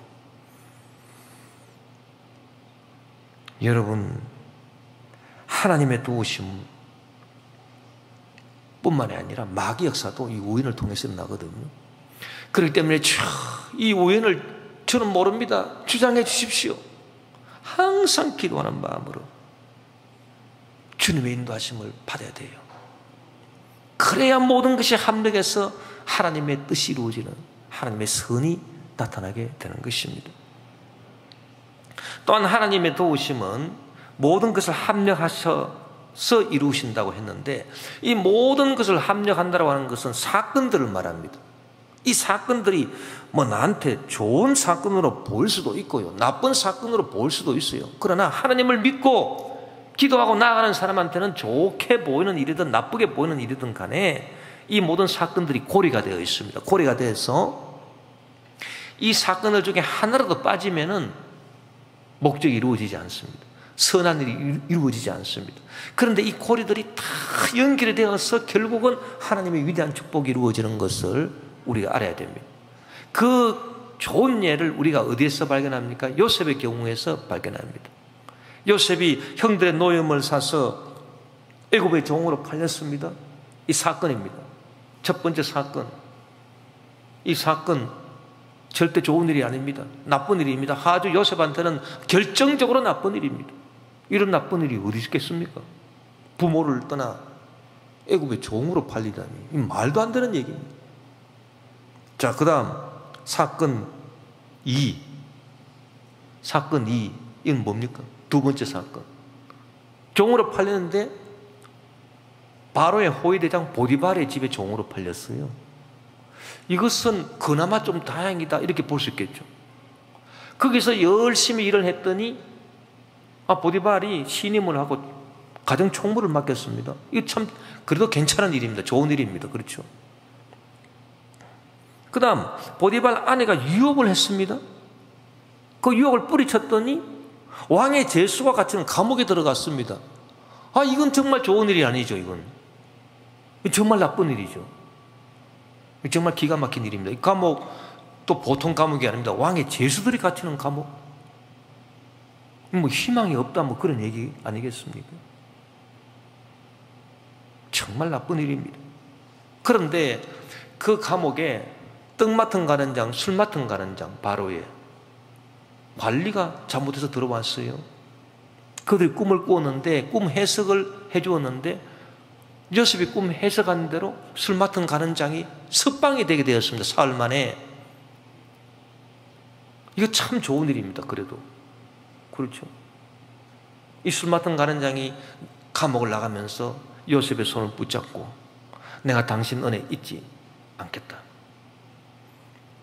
여러분, 하나님의 도우심 뿐만이 아니라 마귀 역사도 이 우연을 통해서 일어나거든요. 그렇기 때문에 이 우연을 저는 모릅니다. 주장해 주십시오. 항상 기도하는 마음으로 주님의 인도하심을 받아야 돼요. 그래야 모든 것이 합력해서 하나님의 뜻이 이루어지는, 하나님의 선이 나타나게 되는 것입니다. 또한 하나님의 도우심은 모든 것을 합력하셔서 이루신다고 했는데, 이 모든 것을 합력한다고 하는 것은 사건들을 말합니다. 이 사건들이 뭐 나한테 좋은 사건으로 보일 수도 있고요, 나쁜 사건으로 보일 수도 있어요. 그러나 하나님을 믿고 기도하고 나아가는 사람한테는 좋게 보이는 일이든 나쁘게 보이는 일이든 간에 이 모든 사건들이 고리가 되어 있습니다. 고리가 돼서 이 사건들 중에 하나라도 빠지면은 목적이 이루어지지 않습니다. 선한 일이 이루어지지 않습니다. 그런데 이 고리들이 다 연결이 되어서 결국은 하나님의 위대한 축복이 이루어지는 것을 우리가 알아야 됩니다. 그 좋은 예를 우리가 어디에서 발견합니까? 요셉의 경우에서 발견합니다. 요셉이 형들의 노염을 사서 애굽의 종으로 팔렸습니다. 이 사건입니다. 첫 번째 사건. 이 사건 절대 좋은 일이 아닙니다. 나쁜 일입니다. 아주 요셉한테는 결정적으로 나쁜 일입니다. 이런 나쁜 일이 어디 있겠습니까? 부모를 떠나 애굽의 종으로 팔리다니, 이 말도 안 되는 얘기입니다. 자, 그 다음 사건 2. 사건 2. 이건 뭡니까? 두 번째 사건. 종으로 팔렸는데 바로의 호위대장 보디발의 집에 종으로 팔렸어요. 이것은 그나마 좀 다행이다 이렇게 볼 수 있겠죠. 거기서 열심히 일을 했더니 보디발이 신임을 하고 가정 총무를 맡겼습니다. 이거 참 그래도 괜찮은 일입니다. 좋은 일입니다. 그렇죠. 그 다음 보디발 아내가 유혹을 했습니다. 그 유혹을 뿌리쳤더니 왕의 제수가 갇히는 감옥에 들어갔습니다. 이건 정말 좋은 일이 아니죠. 이건 정말 나쁜 일이죠. 정말 기가 막힌 일입니다. 이 감옥 또 보통 감옥이 아닙니다. 왕의 제수들이 갇히는 감옥. 뭐 희망이 없다 뭐 그런 얘기 아니겠습니까? 정말 나쁜 일입니다. 그런데 그 감옥에 떡 맡은 가는장, 술 맡은 가는장 바로에 관리가 잘못해서 들어왔어요. 그들이 꿈을 꾸었는데 꿈 해석을 해주었는데 요셉이 꿈 해석한 대로 술 맡은 가는장이 석방이 되게 되었습니다. 사흘 만에. 이거 참 좋은 일입니다. 그래도 그렇죠. 이 술 맡은 가는장이 감옥을 나가면서 요셉의 손을 붙잡고 내가 당신 은혜 잊지 않겠다.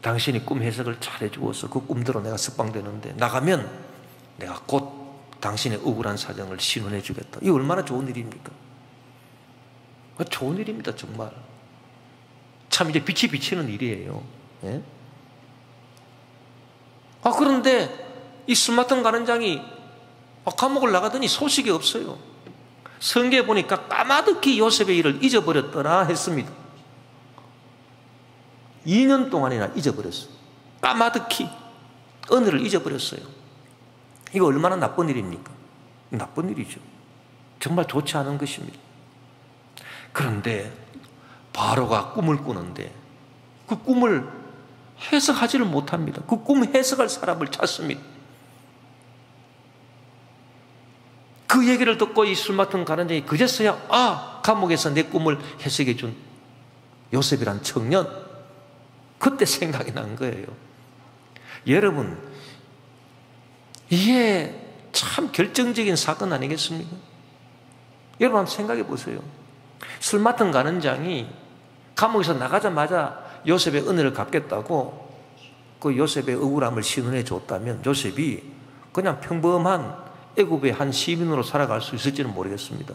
당신이 꿈 해석을 잘 해주어서 그 꿈대로 내가 석방되는데 나가면 내가 곧 당신의 억울한 사정을 신원해 주겠다. 이게 얼마나 좋은 일입니까? 좋은 일입니다. 정말 참 이제 빛이 비치는 일이에요. 예? 그런데 이 술 맡은 가는장이 감옥을 나가더니 소식이 없어요. 성경에 보니까 까마득히 요셉의 일을 잊어버렸더라 했습니다. 2년 동안이나 잊어버렸어요. 까마득히 은혜를 잊어버렸어요. 이거 얼마나 나쁜 일입니까? 나쁜 일이죠. 정말 좋지 않은 것입니다. 그런데 바로가 꿈을 꾸는데 그 꿈을 해석하지를 못합니다. 그 꿈 해석할 사람을 찾습니다. 그 얘기를 듣고 이 술 맡은 가는장이 그제서야 감옥에서 내 꿈을 해석해 준 요셉이란 청년, 그때 생각이 난 거예요. 여러분, 이게 참 결정적인 사건 아니겠습니까? 여러분 한번 생각해 보세요. 술 맡은 가는장이 감옥에서 나가자마자 요셉의 은혜를 갚겠다고 그 요셉의 억울함을 신원해 줬다면 요셉이 그냥 평범한 애굽의 한 시민으로 살아갈 수 있을지는 모르겠습니다.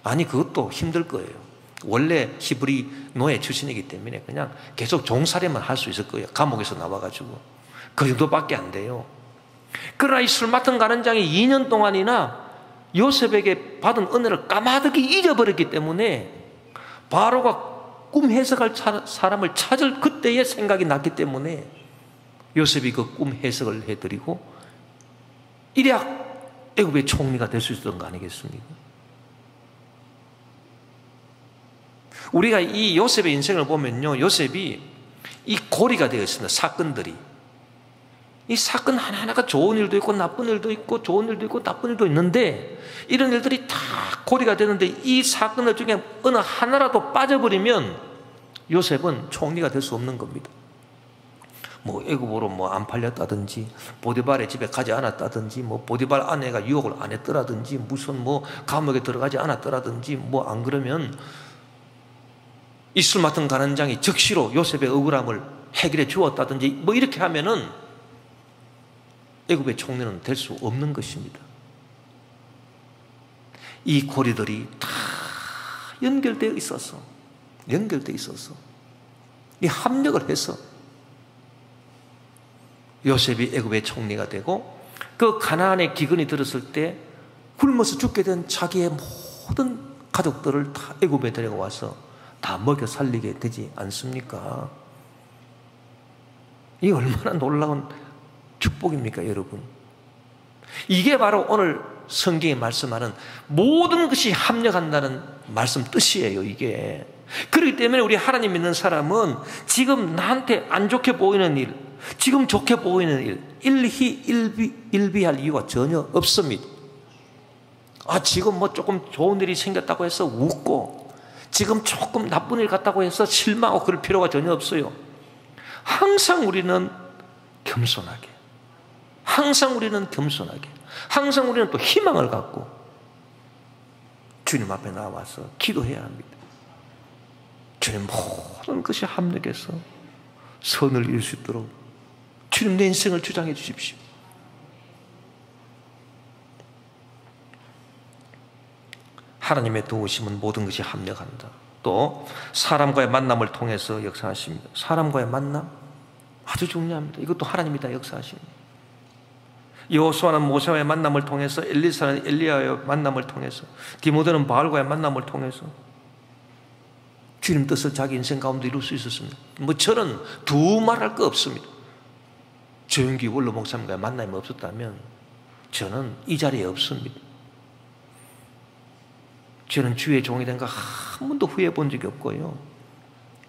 아니, 그것도 힘들 거예요. 원래 히브리 노예 출신이기 때문에 그냥 계속 종살이만 할 수 있을 거예요. 감옥에서 나와가지고 그 정도밖에 안 돼요. 그러나 이 술 맡은 가는장이 2년 동안이나 요셉에게 받은 은혜를 까마득히 잊어버렸기 때문에 바로가 꿈 해석할 사람을 찾을 그때의 생각이 났기 때문에 요셉이 그 꿈 해석을 해드리고 일약 애굽의 총리가 될 수 있었던 거 아니겠습니까? 우리가 이 요셉의 인생을 보면요, 요셉이 이 고리가 되어 있습니다. 사건들이. 이 사건 하나하나가 좋은 일도 있고 나쁜 일도 있고 좋은 일도 있고 나쁜 일도 있는데 이런 일들이 다 고리가 되는데 이 사건들 중에 어느 하나라도 빠져버리면 요셉은 총리가 될 수 없는 겁니다. 뭐 애굽으로 안 팔렸다든지 보디발의 집에 가지 않았다든지 보디발 아내가 유혹을 안 했더라든지 무슨 감옥에 들어가지 않았더라든지 안 그러면 이슬 맡은 가난장이 즉시로 요셉의 억울함을 해결해 주었다든지 뭐 이렇게 하면은 애굽의 총리는 될 수 없는 것입니다. 이 고리들이 다 연결되어 있어서 이 합력을 해서 요셉이 애굽의 총리가 되고, 그 가나안의 기근이 들었을 때 굶어서 죽게 된 자기의 모든 가족들을 다 애굽에 데려와서 다 먹여 살리게 되지 않습니까? 이 얼마나 놀라운 축복입니까, 여러분? 이게 바로 오늘 성경이 말씀하는 모든 것이 합력한다는 말씀 뜻이에요, 이게. 그렇기 때문에 우리 하나님 믿는 사람은 지금 나한테 안 좋게 보이는 일, 지금 좋게 보이는 일, 일비할 이유가 전혀 없습니다. 지금 뭐 조금 좋은 일이 생겼다고 해서 웃고, 지금 조금 나쁜 일 같다고 해서 실망하고 그럴 필요가 전혀 없어요. 항상 우리는 겸손하게, 항상 우리는 또 희망을 갖고 주님 앞에 나와서 기도해야 합니다. 주님, 모든 것이 합력해서 선을 이룰 수 있도록 주님 내 인생을 주장해 주십시오. 하나님의 도우심은 모든 것이 합력한다. 또 사람과의 만남을 통해서 역사하십니다. 사람과의 만남 아주 중요합니다. 이것도 하나님이 다 역사하십니다. 여호수아는 모세와의 만남을 통해서, 엘리사는 엘리야의 만남을 통해서, 디모데는 바울과의 만남을 통해서 주님 뜻을 자기 인생 가운데 이룰 수 있었습니다. 뭐 저는 두말할 거 없습니다. 조영기 원로 목사님과의 만남이 없었다면 저는 이 자리에 없습니다. 저는 주의 종이 된 거 한 번도 후회해 본 적이 없고요.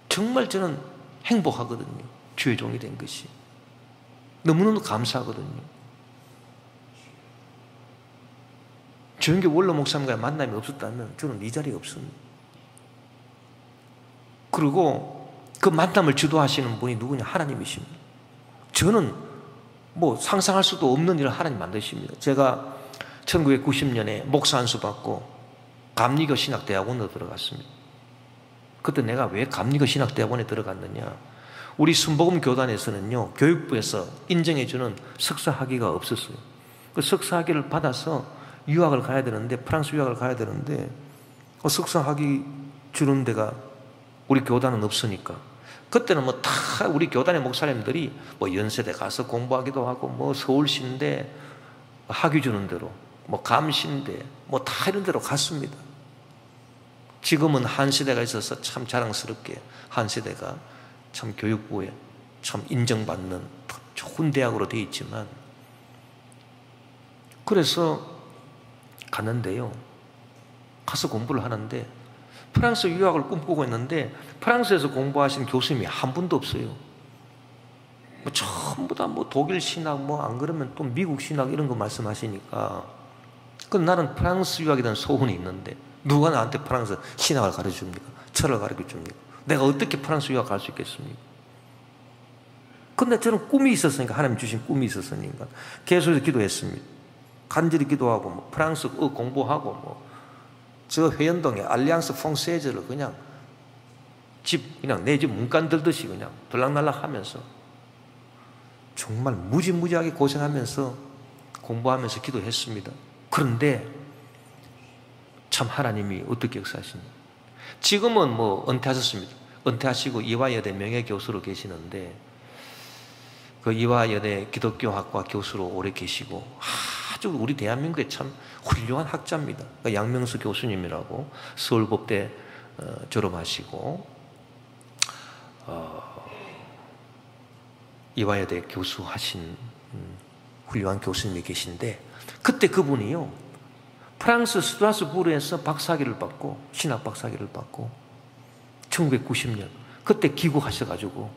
정말 저는 행복하거든요. 주의 종이 된 것이 너무너무 감사하거든요. 조영기 원로 목사님과의 만남이 없었다면 저는 이 자리에 없습니다. 그리고 그 만남을 주도하시는 분이 누구냐? 하나님이십니다. 저는 뭐 상상할 수도 없는 일을 하나님 만드십니다. 제가 1990년에 목사 안수 받고 감리교 신학대학원으로 들어갔습니다. 그때 내가 왜 감리교 신학대학원에 들어갔느냐? 우리 순복음 교단에서는요, 교육부에서 인정해주는 석사학위가 없었어요. 그 석사학위를 받아서 유학을 가야 되는데, 프랑스 유학을 가야 되는데, 석사학위 주는 데가 우리 교단은 없으니까, 그때는 뭐 다 우리 교단의 목사님들이 뭐 연세대 가서 공부하기도 하고, 뭐 서울신대 학위 주는 대로, 뭐 감신대 뭐 다 이런 데로 갔습니다. 지금은 한시대가 있어서 참 자랑스럽게 한시대가 참 교육부에 참 인정받는 좋은 대학으로 되어 있지만, 그래서 갔는데요, 가서 공부를 하는데 프랑스 유학을 꿈꾸고 있는데 프랑스에서 공부하신 교수님이 한 분도 없어요. 뭐 전부 다 뭐 독일 신학, 뭐 안 그러면 또 미국 신학 이런 거 말씀하시니까, 그럼 나는 프랑스 유학에 대한 소원이 있는데 누가 나한테 프랑스 신학을 가르쳐줍니까? 철을 가르쳐줍니까? 내가 어떻게 프랑스 유학 갈 수 있겠습니까? 근데 저는 꿈이 있었으니까, 하나님 주신 꿈이 있었으니까 계속해서 기도했습니다. 간절히 기도하고 뭐 프랑스 공부하고 뭐 저 회연동에 알리앙스 퐁세즈를 그냥 그냥 내 집 문간 들듯이 그냥 들락날락 하면서 정말 무지무지하게 고생하면서 공부하면서 기도했습니다. 그런데 참 하나님이 어떻게 역사하시냐? 지금은 뭐 은퇴하셨습니다. 은퇴하시고 이화여대 명예교수로 계시는데, 그 이화여대 기독교학과 교수로 오래 계시고 아주 우리 대한민국의 참 훌륭한 학자입니다. 그러니까 양명수 교수님이라고 서울법대 졸업하시고 이화여대 교수하신 훌륭한 교수님이 계신데, 그때 그분이요, 프랑스 스트라스부르에서 박사학위를 받고, 신학 박사학위를 받고 1990년 그때 귀국하셔가지고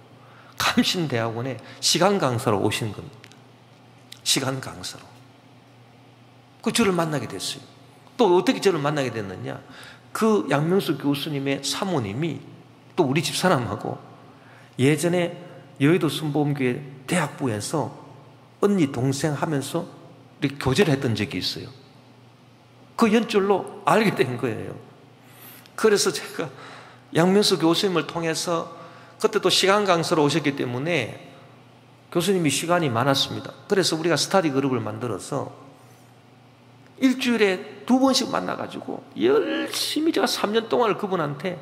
감신대학원에 시간 강사로 오신 겁니다. 시간 강사로. 그 저를 만나게 됐어요. 또 어떻게 저를 만나게 됐느냐? 그 양명수 교수님의 사모님이 또 우리 집 사람하고 예전에 여의도 순복음교회 대학부에서 언니 동생 하면서 이렇게 교제를 했던 적이 있어요. 그 연줄로 알게 된 거예요. 그래서 제가 양명수 교수님을 통해서 그때 또 시간 강사로 오셨기 때문에 교수님이 시간이 많았습니다. 그래서 우리가 스터디 그룹을 만들어서 일주일에 2번씩 만나가지고 열심히 제가 3년 동안을 그분한테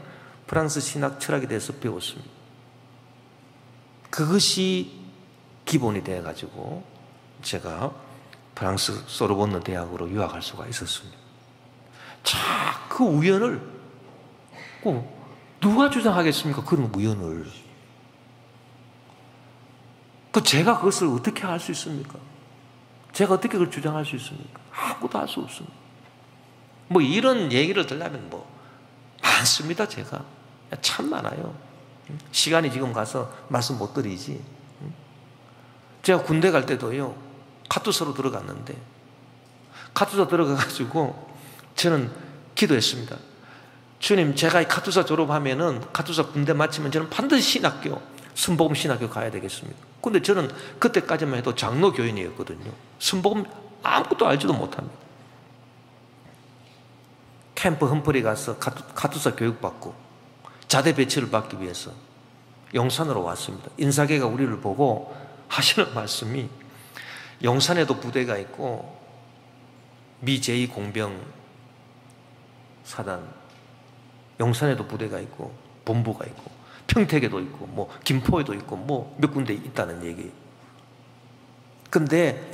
프랑스 신학 철학에 대해서 배웠습니다. 그것이 기본이 돼가지고 제가 프랑스 소르본느 대학으로 유학할 수가 있었습니다. 자, 그 우연을 누가 주장하겠습니까? 그런 우연을. 제가 그것을 어떻게 할 수 있습니까? 제가 어떻게 그걸 주장할 수 있습니까? 아무것도 할 수 없습니다. 뭐 이런 얘기를 들려면 뭐 많습니다. 제가 참 많아요. 시간이 지금 가서 말씀 못 드리지. 제가 군대 갈 때도요, 카투사로 들어갔는데, 카투사 들어가가지고 저는 기도했습니다. 주님, 제가 이 카투사 졸업하면은, 카투사 군대 마치면 저는 반드시 신학교, 순복음 신학교 가야 되겠습니다. 근데 저는 그때까지만 해도 장로 교인이었거든요. 순복음 아무것도 알지도 못합니다. 캠프 험프리 가서 카투사 교육받고 자대 배치를 받기 위해서 용산으로 왔습니다. 인사계가 우리를 보고 하시는 말씀이, 용산에도 부대가 있고 미 제2공병 사단, 용산에도 부대가 있고 본부가 있고 평택에도 있고 뭐 김포에도 있고 뭐 몇 군데 있다는 얘기. 근데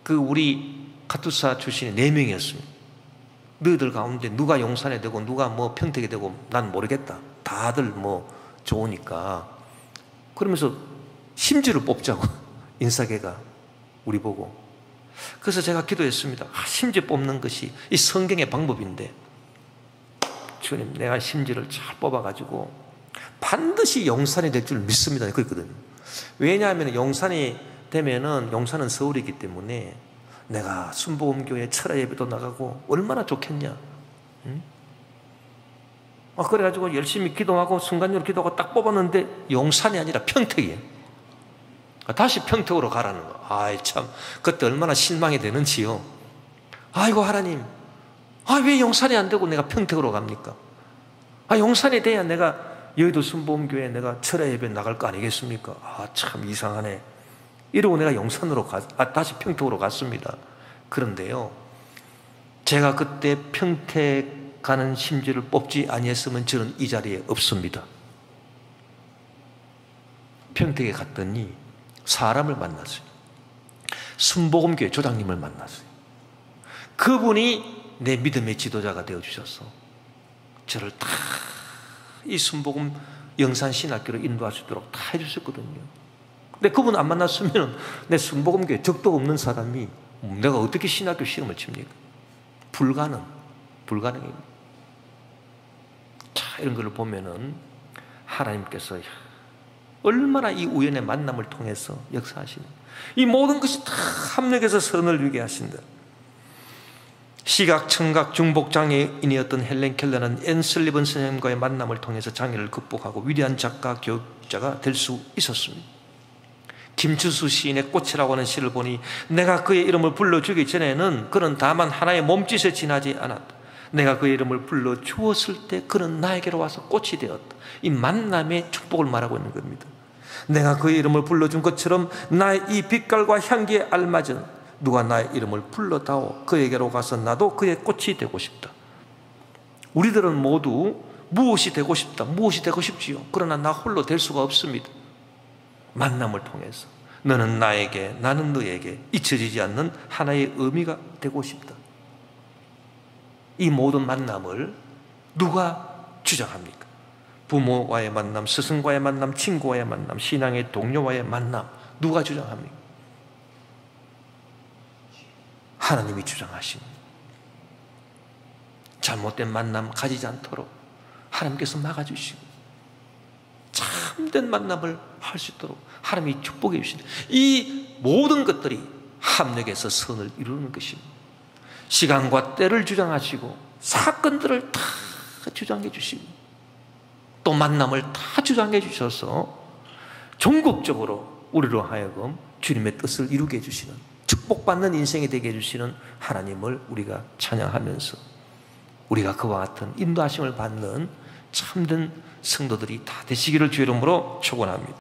그 우리 카투사 출신이 4명이었습니다. 너희들 가운데 누가 용산에 되고 누가 뭐 평택에 되고 난 모르겠다. 다들 뭐 좋으니까. 그러면서 심지를 뽑자고 인사계가 우리 보고. 그래서 제가 기도했습니다. 심지 뽑는 것이 이 성경의 방법인데, 주님, 내가 심지를 잘 뽑아가지고 반드시 용산이 될 줄 믿습니다. 그랬거든요. 왜냐하면 용산이 되면은, 용산은 서울이기 때문에 내가 순복음교회 철야 예배도 나가고 얼마나 좋겠냐. 응? 그래가지고 열심히 기도하고 순간적으로 기도하고 딱 뽑았는데 용산이 아니라 평택이에요. 다시 평택으로 가라는 거. 아이 참, 그때 얼마나 실망이 되는지요. 아이고 하나님, 왜 용산이 안 되고 내가 평택으로 갑니까? 용산이 돼야 내가 여의도 순복음교회 내가 철야 예배 나갈 거 아니겠습니까? 참 이상하네. 이러고 내가 용산으로 다시 평택으로 갔습니다. 그런데요, 제가 그때 평택 가는 심지를 뽑지 아니했으면 저는 이 자리에 없습니다. 평택에 갔더니 사람을 만났어요. 순복음교회 조장님을 만났어요. 그분이 내 믿음의 지도자가 되어주셔서 저를 다 이 순복음 영산신학교로 인도할 수 있도록 다 해주셨거든요. 근데 그분 안 만났으면 내 순복음교회 적도 없는 사람이 내가 어떻게 신학교 시험을 칩니까? 불가능입니다. 자, 이런 걸 보면은 하나님께서 얼마나 이 우연의 만남을 통해서 역사하시는, 이 모든 것이 다 합력해서 선을 이루게 하신다. 시각, 청각, 중복장애인이었던 헬렌 켈러는 앤 설리번 선생님과의 만남을 통해서 장애를 극복하고 위대한 작가, 교육자가 될 수 있었습니다. 김추수 시인의 꽃이라고 하는 시를 보니 내가 그의 이름을 불러주기 전에는 그는 다만 하나의 몸짓에 지나지 않았다. 내가 그의 이름을 불러주었을 때 그는 나에게로 와서 꽃이 되었다. 이 만남의 축복을 말하고 있는 겁니다. 내가 그의 이름을 불러준 것처럼 나의 이 빛깔과 향기에 알맞은 누가 나의 이름을 불러다오 그에게로 가서 나도 그의 꽃이 되고 싶다. 우리들은 모두 무엇이 되고 싶다, 무엇이 되고 싶지요. 그러나 나 홀로 될 수가 없습니다. 만남을 통해서 너는 나에게, 나는 너에게 잊혀지지 않는 하나의 의미가 되고 싶다. 이 모든 만남을 누가 주장합니까? 부모와의 만남, 스승과의 만남, 친구와의 만남, 신앙의 동료와의 만남, 누가 주장합니까? 하나님이 주장하십니다. 잘못된 만남 가지지 않도록 하나님께서 막아주시고 참된 만남을 할 수 있도록 하나님이 축복해 주신다. 이 모든 것들이 합력해서 선을 이루는 것입니다. 시간과 때를 주장하시고 사건들을 다 주장해 주시고 또 만남을 다 주장해 주셔서 종국적으로 우리로 하여금 주님의 뜻을 이루게 해주시는, 축복받는 인생이 되게 해주시는 하나님을 우리가 찬양하면서 우리가 그와 같은 인도하심을 받는 참된 성도들이 다 되시기를 주의 이름으로 축원합니다.